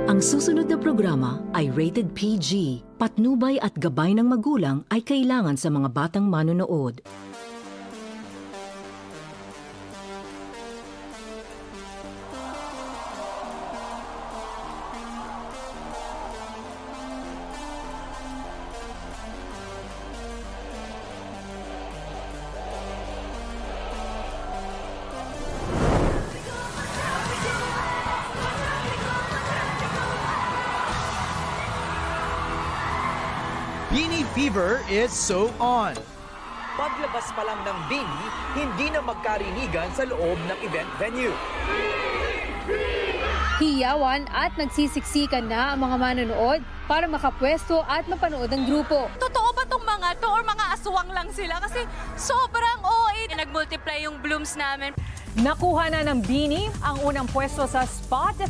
Ang susunod na programa ay rated PG. Patnubay at gabay ng magulang ay kailangan sa mga batang manonood. Beanie Fever is so on! Paglabas pa lang ng Beanie, hindi na magkarinigan sa loob ng event venue. Hiyawan at nagsisiksikan na ang mga manonood para makapwesto at mapanood ang grupo. Totoo ba tong mga to or mga aswang lang sila? Kasi sobrang OA. Nag-multiply yung blooms namin. Nakuha na ng Beanie ang unang pwesto sa Spotify.